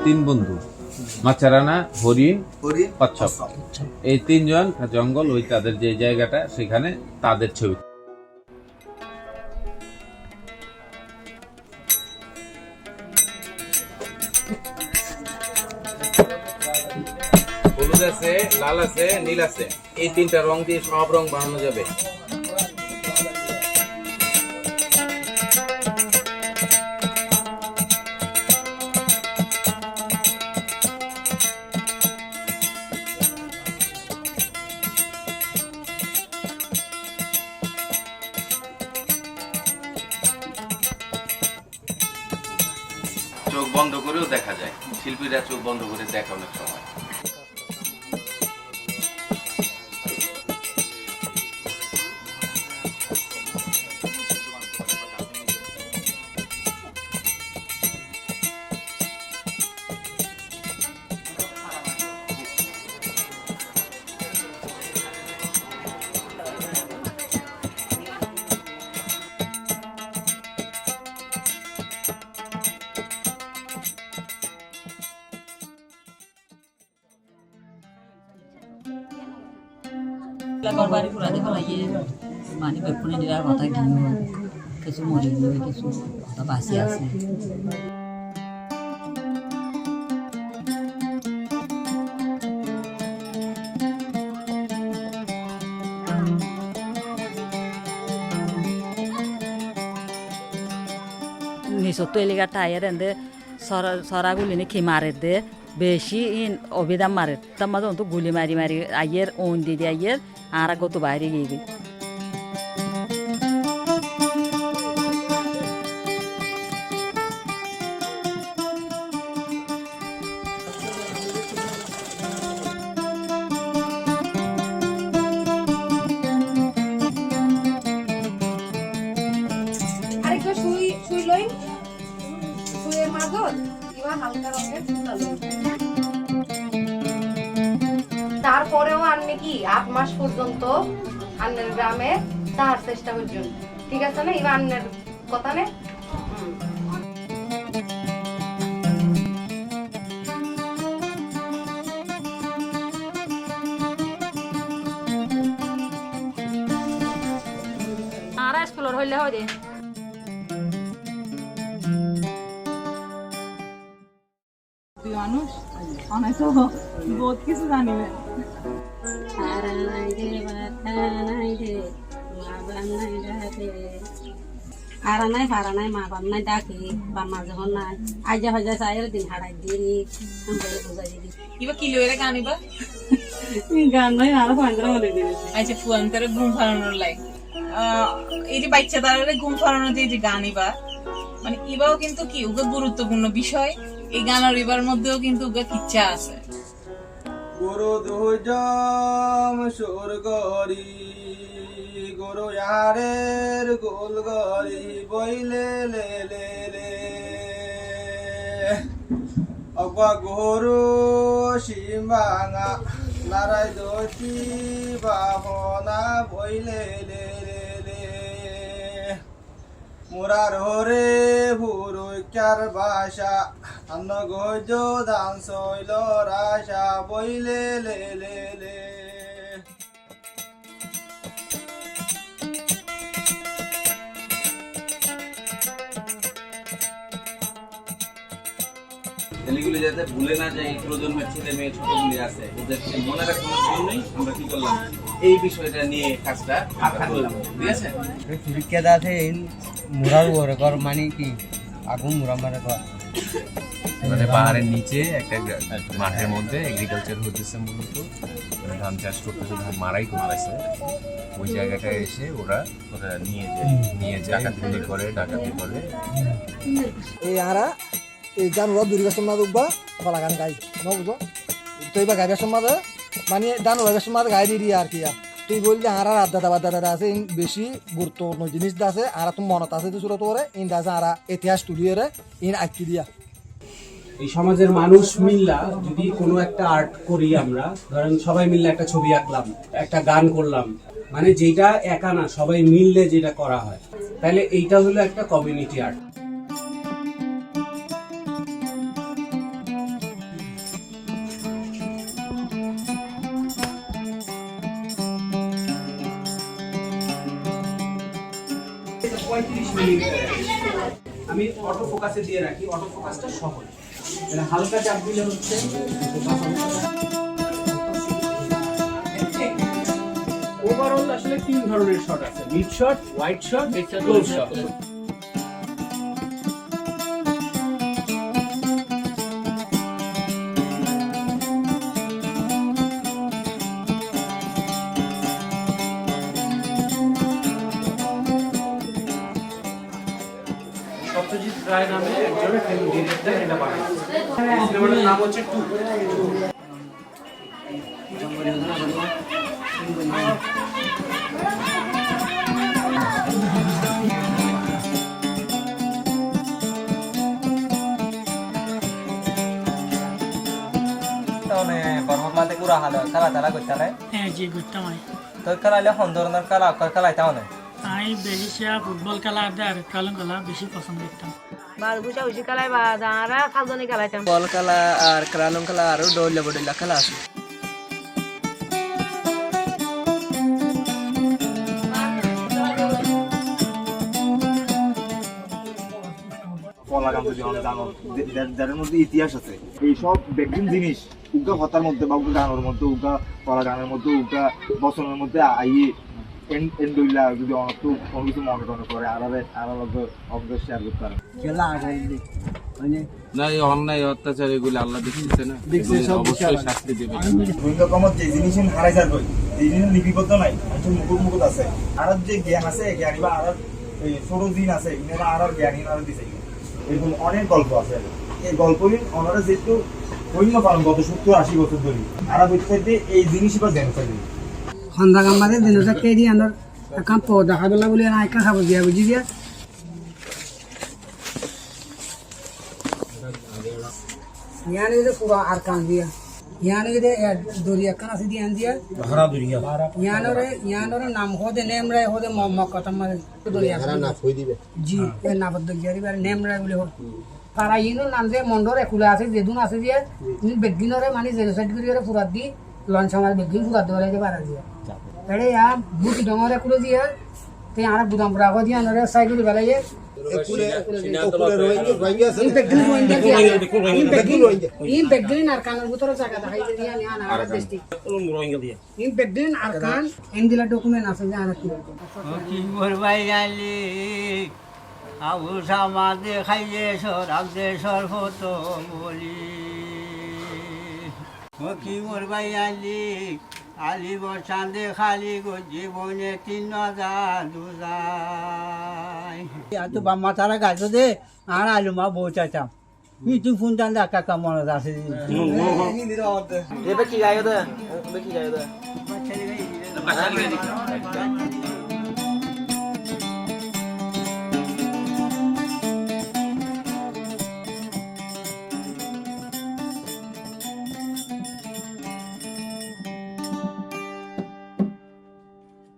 তিন বন্ধু, মাচারানা, হরিণ, কচ্ছপ, এই তিনজন জঙ্গল, ওই তাদের যে জায়গাটা সেখানে তাদের ছবি। হলুদ আছে, লাল আছে, নীল আছে, এই তিনটা রং দিয়ে সব রং বানানো যাবে। চোখ বন্ধ করেও দেখা যায়, শিল্পীরা চোখ বন্ধ করে দেখে অনেক সময়। বাড়ি পুরাতে ফেলাইয়ে পানি বেপুনে দেওয়ার কথা কি কিছু মরে গিয়ে কিছু কথা বাঁচি আছে। নিচতো এলাকার টায়ার এনে সরাগুলি নাকি মারে দে বেশি অভিধান মারে তার মাঝে তো গুলি মারি মারি আইয়ের ওন দিদি আইয়ের আর কত বাইরে গিয়ে আরেকটা সুই সুই লই সুইয়ের মাঝত ইবা হালকা রঙের সুতা লই। তারপরেও আননে কি 8 মাস পর্যন্ত আন্নের গ্রামে তার চেষ্টা করছেন, ঠিক আছে না? ইবা আন্নের কথা নে। আর স্কুলের হইলে হয় দে মানুষ অনেক তো বহুত কিছু জানি না। হারা নাই ফারা নাই মা বাপ নাই ডাকি বা মা যখন নাই আইজা হজা চাইয়ের দিন হারাই দিই বুঝাই দিদি এবার কি লইরে গান এবার গান নাই আরো পয়েন্টরা বলে দিবি। আচ্ছা ফুয়ান্তারে ঘুম ফারানোর লাই এই যে বাচ্চা তারা ঘুম ফারানো যে যে গান এবার মানে এবারও কিন্তু কি ওকে গুরুত্বপূর্ণ বিষয়। এই গানের এবার মধ্যেও কিন্তু ওকে ইচ্ছা আছে। গুরু দুজম সুরগরি গুরু ইয়ারের গোলগরি বইলে লে লে লে অগা গুরু সিমাঙা নারায় দতি বাহনা বইলে লে লে লে মুরার হরে ভুরু চার ভাষা অন্ন গজ দান শৈল রাশা বইলে লে লে লে এগুলি যাতে ভুলে না যায়, এই প্রজন্মের ছেলে মেয়ে ছোটগুলি আছে ওদেরকে মনে রাখানোর জন্যই আমরা কি করলাম, এই বিষয়টা নিয়ে কাজটা করলাম। ঠিক আছে, বিখ্যাত আছে এই মুরার উপরে ঘর মানে কি আগুন মুরা মারে ঘর মানে পাহাড়ের নিচে একটা মাঠের মধ্যে এগ্রিকালচার হতেছে, মূলত ধান চাষ করতেছে, ধান মারাই করতেছে। ওই জায়গাটায় এসে ওরা নিয়ে যায় ডাকাতি করে। এই আরা এই গান ওরা দুর্গাসন মাঝে উঠবা ফলা গান গাই ন বুঝো তো এবার গাইবার সমাজে মানে গান ওয়াইবার সমাজে গাই দিয়ে আর কি আর তুই বললি আর আড্ডা বাদ্দা আছে বেশি গুরুত্বপূর্ণ জিনিস আছে আর তুমি মনত আছে তো সুরত করে ইন আছে আর ইতিহাস তুলিয়ে ইন আঁকি দিয়া। এই সমাজের মানুষ মিল্লা যদি কোনো একটা আর্ট করি, আমরা ধরেন সবাই মিললে একটা ছবি আঁকলাম, একটা গান করলাম, মানে যেটা একা না সবাই মিললে যেটা করা হয়, তাহলে এইটা হলো একটা কমিউনিটি আর্ট। আমি অটো ফোকাসে দিয়ে রাখি, অটো ফোকাসটা সহজ, এটা হালকা চাপ দিলে হচ্ছে। ওভারঅল আসলে 3 ধরনের শট আছে, mid shot, wide shot, close shot. Satyajit Ray নামে একজন ফিল্ম ডিরেক্টর এটা বানাইছে। সিনেমাটার নাম হচ্ছে টু। মাঝে পুরা হালো খেলা তেলা করতে হ্যাঁ জি করতাম আমি। তো খেলাইলে কোন ধরনের খেলা খেলাইতে মানে আমি বেশি ফুটবল খেলা আর কালুন খেলা বেশি পছন্দ করতাম। বল খেলা আর ক্রালং খেলা আর দৌড়লে বডলে খেলা আছে। যাদের মধ্যে ইতিহাস আছে, এইসব বেগিন জিনিস উগা হতার মধ্যে বা উগা গানের মধ্যে, উগা কলা গানের মধ্যে, উগা বচনের মধ্যে আইয়ে এন্ডইলা যদি অনেক কোনো কিছু মনে টনে করে অবশ্যই শেয়ার করতে পারে। খেলা আগাই না, এই অন্যায় অত্যাচার এগুলো আল্লাহ দেখতেছে না, অবশ্যই শাস্তি দেবে। রকমের যে জিনিস হারাই যাবে, যে জিনিস লিপিবদ্ধ নাই, মুকুট আছে, আর যে জ্ঞান আছে, জ্ঞানী বা আর ছোট জিন আছে, এগুলো আর জ্ঞানী আর দিছে, এরকম অনেক গল্প আছে। এই গল্পহীন ওনারা যেহেতু হইল পালন গত 70-80 বছর ধরে, আর বুঝতে এই জিনিসই বা জ্ঞান পাইবে। সন্ধ্যা কামারে দিনটা কে দিয়ে আনার কাম পো দেখা বেলা বলে না একা খাবো দিয়া বুঝি দিয়া ইয়ানে যে পুরো আর কান দিয়া ইয়ানে যে দরিয়া কান আছে দিয়া দিয়া ভাড়া দরিয়া ইয়ানরে নাম হদে নেম রে হদে মম্মক কথা মারে দরিয়া ভাড়া না কই দিবে জি এ না বদ গিয়ারি বারে নেম রে বলে হো পারা ইনো নাম যে মন্ডরে খুলে আছে যেদুন আছে দিয়া বেগিনরে মানে জেনোসাইড করিরে পুরা দি লঞ্চ আমার বেগিন পুরা দরে যে পারা দিয়া এড়ে আ বুটি ডঙরে কুলে দিয়া তে আর গুদাম পুরা গো দিয়া নরে সাইকেল বেলায়ে বেগিন আর কানের ভিতরে জায়গা দেখাই দিয়া নিয়া না আর দেশটি ইন বেগিন আর কান এন্ডিলা ডকুমেন্ট আছে যে আর কি কি করবাই আলি আবু সমাজে খাইয়ে সরাব দে সর্বত বলি ও কি করবাই আলি আলি বসান্দে খালি গো জীবনে 3000 দুজাই এত বাম্মা তারা গাইছো দে আর আলু মা বউ চাচাম তুই ফোন টান দেখা কেমন আছে এবার কি গাইও দে কি গাইও